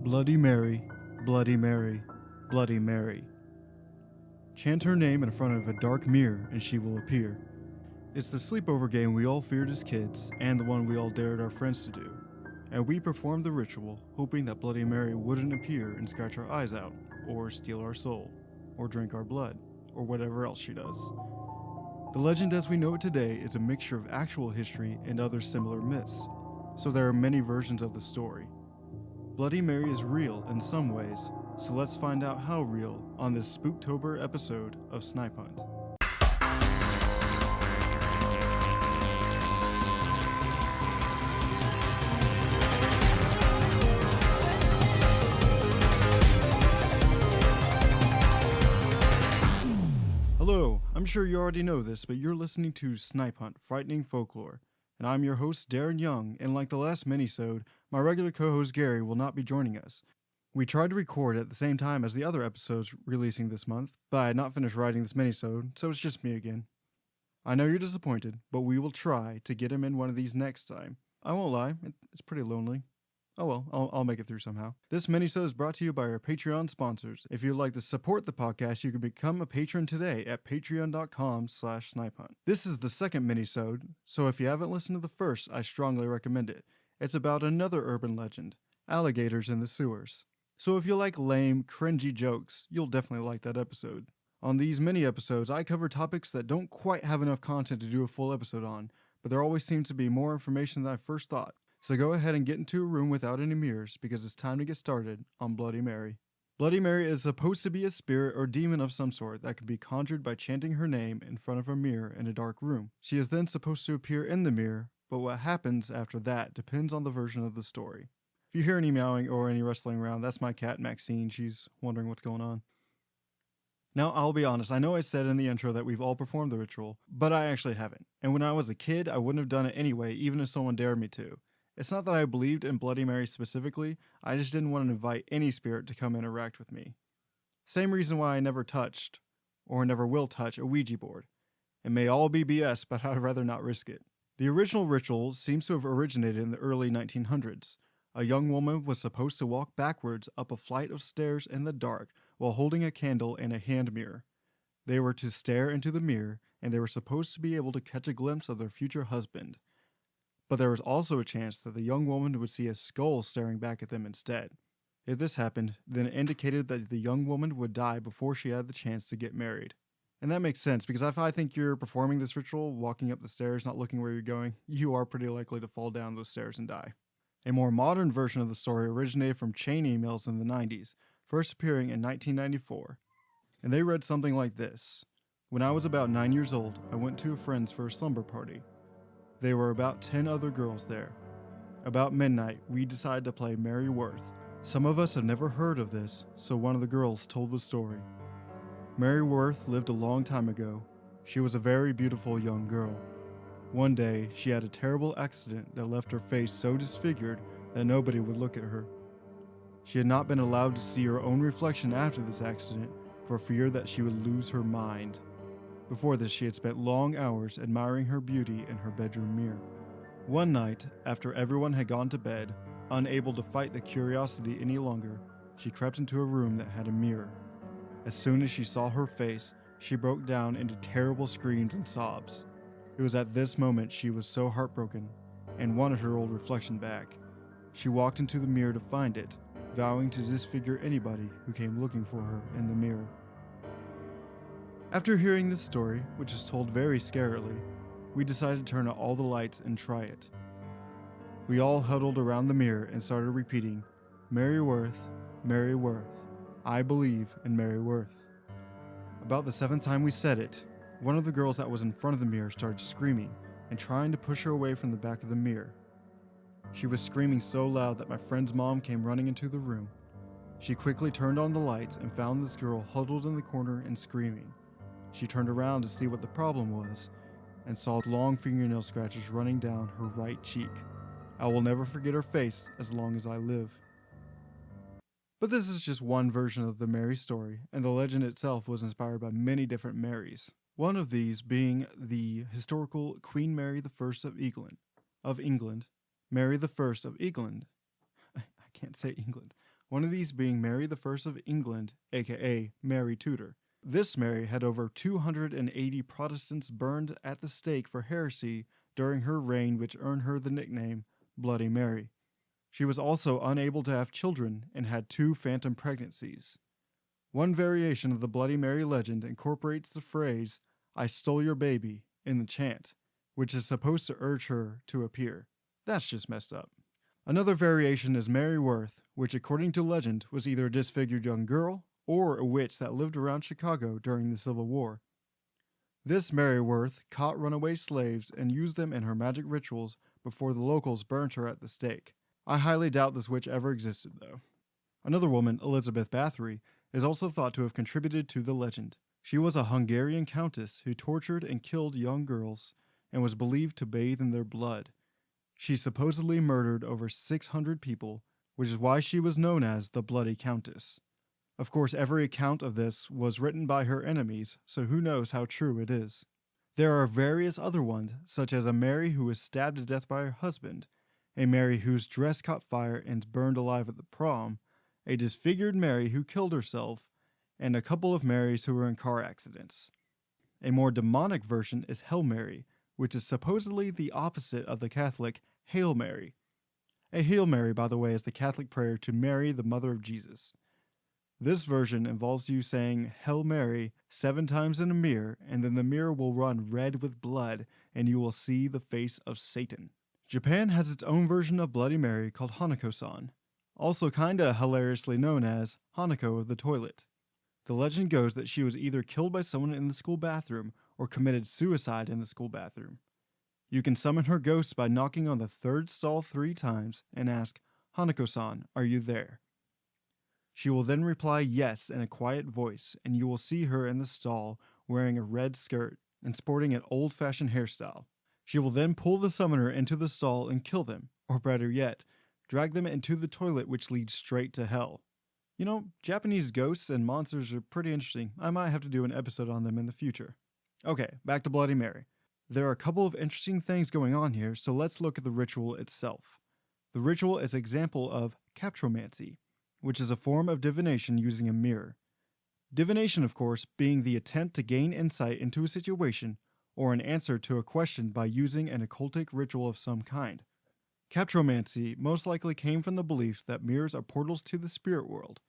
Bloody Mary, Bloody Mary, Bloody Mary. Chant her name in front of a dark mirror and she will appear. It's the sleepover game we all feared as kids, and the one we all dared our friends to do. And we performed the ritual, hoping that Bloody Mary wouldn't appear and scratch our eyes out, or steal our soul, or drink our blood, or whatever else she does. The legend as we know it today is a mixture of actual history and other similar myths, so there are many versions of the story. Bloody Mary is real in some ways, so let's find out how real on this Spooktober episode of Snipe Hunt. Hello, I'm sure you already know this, but you're listening to Snipe Hunt, Frightening Folklore, and I'm your host Darren Young, and like the last minisode, my regular co-host Gary will not be joining us. We tried to record at the same time as the other episodes releasing this month, but I had not finished writing this minisode, so it's just me again. I know you're disappointed, but we will try to get him in one of these next time. I won't lie, it's pretty lonely. Oh well, I'll make it through somehow. This minisode is brought to you by our Patreon sponsors. If you'd like to support the podcast, you can become a patron today at patreon.com/snipehunt. This is the second minisode, so if you haven't listened to the first, I strongly recommend it. It's about another urban legend, alligators in the sewers. So if you like lame, cringy jokes, you'll definitely like that episode. On these mini episodes, I cover topics that don't quite have enough content to do a full episode on, but there always seems to be more information than I first thought. So go ahead and get into a room without any mirrors because it's time to get started on Bloody Mary. Bloody Mary is supposed to be a spirit or demon of some sort that can be conjured by chanting her name in front of a mirror in a dark room. She is then supposed to appear in the mirror, but what happens after that depends on the version of the story. If you hear any meowing or any rustling around, that's my cat Maxine. She's wondering what's going on. Now, I'll be honest, I know I said in the intro that we've all performed the ritual, but I actually haven't. And when I was a kid, I wouldn't have done it anyway, even if someone dared me to. It's not that I believed in Bloody Mary specifically, I just didn't want to invite any spirit to come interact with me. Same reason why I never touched, or never will touch, a Ouija board. It may all be BS, but I'd rather not risk it. The original ritual seems to have originated in the early 1900s. A young woman was supposed to walk backwards up a flight of stairs in the dark while holding a candle and a hand mirror. They were to stare into the mirror, and they were supposed to be able to catch a glimpse of their future husband. But there was also a chance that the young woman would see a skull staring back at them instead. If this happened, then it indicated that the young woman would die before she had the chance to get married. And that makes sense, because if I think you're performing this ritual, walking up the stairs, not looking where you're going, you are pretty likely to fall down those stairs and die. A more modern version of the story originated from chain emails in the 90s, first appearing in 1994. And they read something like this. When I was about 9 years old, I went to a friend's for a slumber party. There were about 10 other girls there. About midnight, we decided to play Mary Worth. Some of us had never heard of this, so one of the girls told the story. Mary Worth lived a long time ago. She was a very beautiful young girl. One day, she had a terrible accident that left her face so disfigured that nobody would look at her. She had not been allowed to see her own reflection after this accident for fear that she would lose her mind. Before this, she had spent long hours admiring her beauty in her bedroom mirror. One night, after everyone had gone to bed, unable to fight the curiosity any longer, she crept into a room that had a mirror. As soon as she saw her face, she broke down into terrible screams and sobs. It was at this moment she was so heartbroken and wanted her old reflection back. She walked into the mirror to find it, vowing to disfigure anybody who came looking for her in the mirror. After hearing this story, which is told very scarily, we decided to turn out all the lights and try it. We all huddled around the mirror and started repeating, Mary Worth, Mary Worth, I believe in Mary Worth. About the 7th time we said it, one of the girls that was in front of the mirror started screaming and trying to push her away from the back of the mirror. She was screaming so loud that my friend's mom came running into the room. She quickly turned on the lights and found this girl huddled in the corner and screaming. She turned around to see what the problem was and saw long fingernail scratches running down her right cheek. I will never forget her face as long as I live. But this is just one version of the Mary story, and the legend itself was inspired by many different Marys. One of these being the historical Queen Mary I of England. Mary I of England. I can't say England. one of these being Mary I of England, aka Mary Tudor. This Mary had over 280 Protestants burned at the stake for heresy during her reign, which earned her the nickname Bloody Mary. She was also unable to have children and had 2 phantom pregnancies. One variation of the Bloody Mary legend incorporates the phrase, "I stole your baby," in the chant, which is supposed to urge her to appear. That's just messed up. Another variation is Mary Worth, which according to legend was either a disfigured young girl or a witch that lived around Chicago during the Civil War. This Mary Worth caught runaway slaves and used them in her magic rituals before the locals burnt her at the stake. I highly doubt this witch ever existed, though. Another woman, Elizabeth Bathory, is also thought to have contributed to the legend. She was a Hungarian countess who tortured and killed young girls and was believed to bathe in their blood. She supposedly murdered over 600 people, which is why she was known as the Bloody Countess. Of course, every account of this was written by her enemies, so who knows how true it is. There are various other ones, such as a Mary who was stabbed to death by her husband, a Mary whose dress caught fire and burned alive at the prom, a disfigured Mary who killed herself, and a couple of Marys who were in car accidents. A more demonic version is Hail Mary, which is supposedly the opposite of the Catholic Hail Mary. A Hail Mary, by the way, is the Catholic prayer to Mary, the mother of Jesus. This version involves you saying Hail Mary 7 times in a mirror, and then the mirror will run red with blood, and you will see the face of Satan. Japan has its own version of Bloody Mary called Hanako-san, also kinda hilariously known as Hanako of the toilet. The legend goes that she was either killed by someone in the school bathroom or committed suicide in the school bathroom. You can summon her ghost by knocking on the 3rd stall 3 times and ask, "Hanako-san, are you there?" She will then reply yes in a quiet voice, and you will see her in the stall wearing a red skirt and sporting an old-fashioned hairstyle. She will then pull the summoner into the stall and kill them, or better yet, drag them into the toilet which leads straight to hell. You know, Japanese ghosts and monsters are pretty interesting. I might have to do an episode on them in the future. Okay, back to Bloody Mary. There are a couple of interesting things going on here, so let's look at the ritual itself. The ritual is an example of captromancy, which is a form of divination using a mirror. Divination, of course, being the attempt to gain insight into a situation or an answer to a question by using an occultic ritual of some kind. Captromancy most likely came from the belief that mirrors are portals to the spirit world.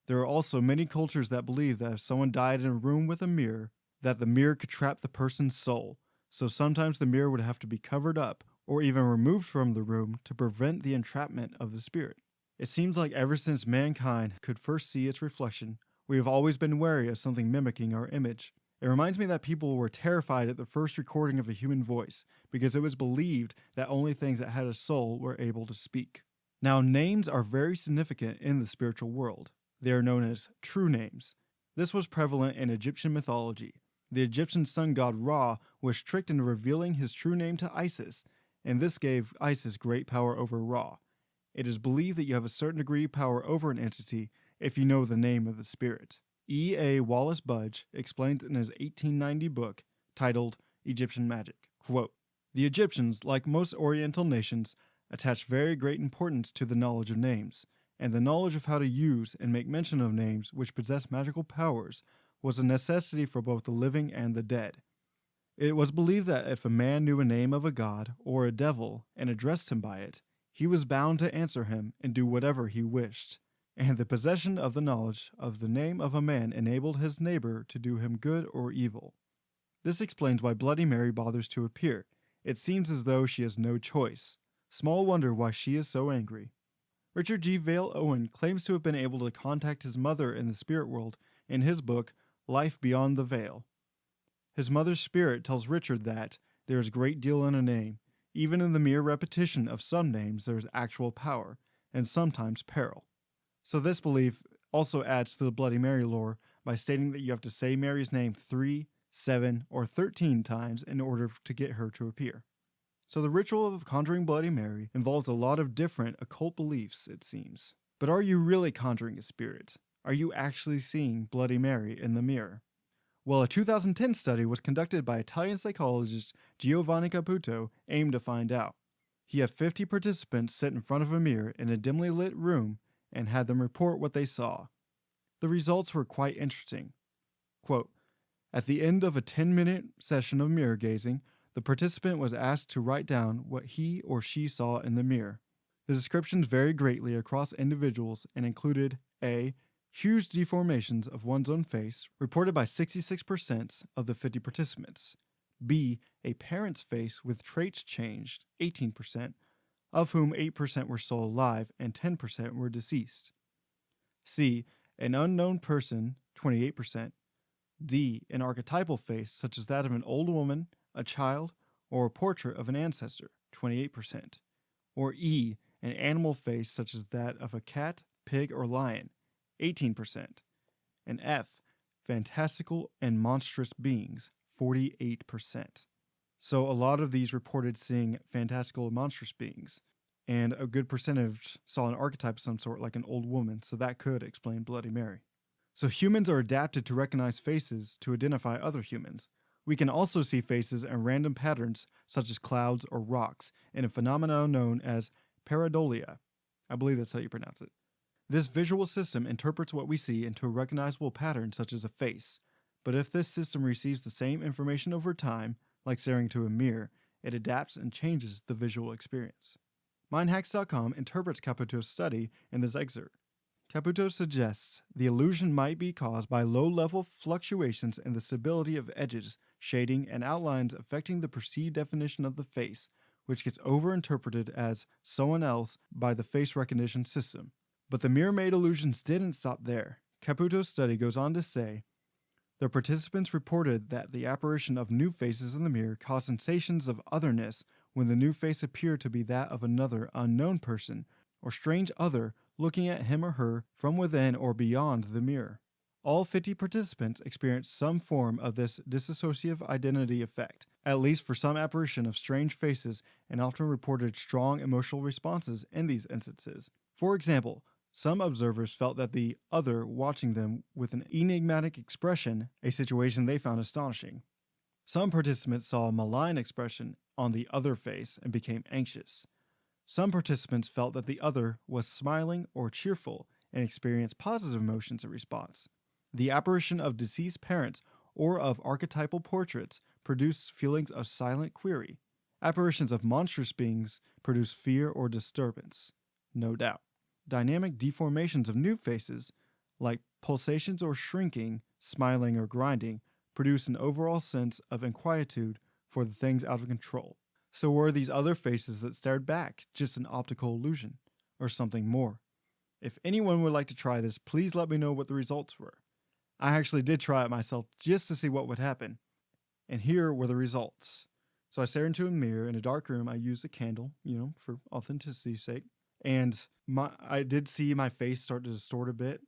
There are also many cultures that believe that if someone died in a room with a mirror, that the mirror could trap the person's soul, so sometimes the mirror would have to be covered up or even removed from the room to prevent the entrapment of the spirit. It seems like ever since mankind could first see its reflection, we have always been wary of something mimicking our image. It reminds me that people were terrified at the first recording of a human voice because it was believed that only things that had a soul were able to speak. Now, names are very significant in the spiritual world. They are known as true names. This was prevalent in Egyptian mythology. The Egyptian sun god Ra was tricked into revealing his true name to Isis, and this gave Isis great power over Ra. It is believed that you have a certain degree of power over an entity if you know the name of the spirit. E. A. Wallace Budge explains in his 1890 book titled Egyptian Magic, quote, "The Egyptians, like most Oriental nations, attached very great importance to the knowledge of names, and the knowledge of how to use and make mention of names which possess magical powers was a necessity for both the living and the dead. It was believed that if a man knew a name of a god or a devil and addressed him by it, he was bound to answer him and do whatever he wished, and the possession of the knowledge of the name of a man enabled his neighbor to do him good or evil. This explains why Bloody Mary bothers to appear. It seems as though she has no choice. Small wonder why she is so angry." Richard G. Vale Owen claims to have been able to contact his mother in the spirit world in his book, Life Beyond the Veil. His mother's spirit tells Richard that there is a great deal in a name. Even in the mere repetition of some names, there is actual power, and sometimes peril. So this belief also adds to the Bloody Mary lore by stating that you have to say Mary's name 3, 7, or 13 times in order to get her to appear. So the ritual of conjuring Bloody Mary involves a lot of different occult beliefs, it seems. But are you really conjuring a spirit? Are you actually seeing Bloody Mary in the mirror? Well, a 2010 study was conducted by Italian psychologist Giovanni Caputo aimed to find out. He had 50 participants sit in front of a mirror in a dimly lit room and had them report what they saw. The results were quite interesting. Quote, at the end of a 10-minute session of mirror gazing, the participant was asked to write down what he or she saw in the mirror. The descriptions varied greatly across individuals and included A. Huge deformations of one's own face, reported by 66% of the 50 participants. B. A parent's face with traits changed, 18%, of whom 8% were still alive and 10% were deceased. C. An unknown person, 28%. D. An archetypal face, such as that of an old woman, a child, or a portrait of an ancestor, 28%. Or E. An animal face, such as that of a cat, pig, or lion, 18%. And F. Fantastical and monstrous beings, 48%. So a lot of these reported seeing fantastical and monstrous beings, and a good percentage saw an archetype of some sort, like an old woman, so that could explain Bloody Mary. So humans are adapted to recognize faces to identify other humans. We can also see faces in random patterns, such as clouds or rocks, in a phenomenon known as pareidolia. I believe that's how you pronounce it. This visual system interprets what we see into a recognizable pattern, such as a face. But if this system receives the same information over time, like staring into a mirror, it adapts and changes the visual experience. Mindhacks.com interprets Caputo's study in this excerpt. Caputo suggests the illusion might be caused by low-level fluctuations in the stability of edges, shading, and outlines affecting the perceived definition of the face, which gets overinterpreted as someone else by the face recognition system. But the mirror-made illusions didn't stop there. Caputo's study goes on to say, the participants reported that the apparition of new faces in the mirror caused sensations of otherness when the new face appeared to be that of another unknown person or strange other looking at him or her from within or beyond the mirror. All 50 participants experienced some form of this dissociative identity effect, at least for some apparition of strange faces, and often reported strong emotional responses in these instances. For example, some observers felt that the other watching them with an enigmatic expression, a situation they found astonishing. Some participants saw a malign expression on the other face and became anxious. Some participants felt that the other was smiling or cheerful and experienced positive emotions in response. The apparition of deceased parents or of archetypal portraits produced feelings of silent query. Apparitions of monstrous beings produce fear or disturbance, no doubt. Dynamic deformations of new faces, like pulsations or shrinking, smiling or grinding, produce an overall sense of inquietude for the things out of control. So were these other faces that stared back just an optical illusion, or something more? If anyone would like to try this, please let me know what the results were. I actually did try it myself just to see what would happen. And here were the results. So I stared into a mirror in a dark room. I used a candle, for authenticity's sake. And I did see my face start to distort a bit.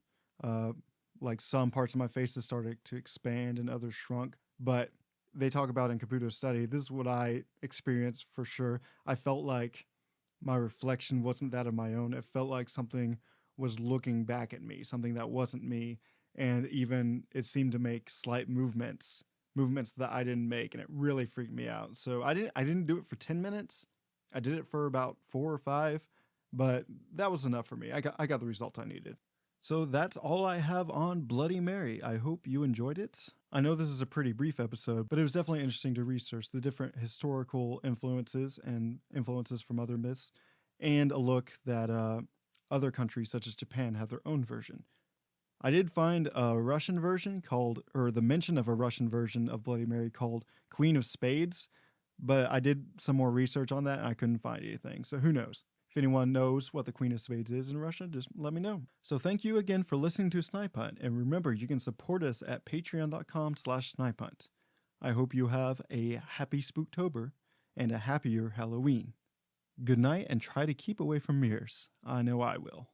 Like some parts of my face that started to expand and others shrunk. But they talk about in Caputo's study, this is what I experienced for sure. I felt like my reflection wasn't that of my own. It felt like something was looking back at me, something that wasn't me. And even it seemed to make slight movements that I didn't make, and it really freaked me out. So I didn't do it for 10 minutes. I did it for about 4 or 5, but that was enough for me. I got the result I needed. So that's all I have on Bloody Mary. I hope you enjoyed it. I know this is a pretty brief episode, but it was definitely interesting to research the different historical influences and influences from other myths, and a look that other countries such as Japan have their own version. I did find a Russian version the mention of a Russian version of Bloody Mary called Queen of Spades, but I did some more research on that and I couldn't find anything, so who knows? If anyone knows what the Queen of Spades is in Russia, just let me know. So thank you again for listening to Snipe Hunt, and remember, you can support us at patreon.com/Snipe Hunt. I hope you have a happy Spooktober and a happier Halloween. Good night, and try to keep away from mirrors. I know I will.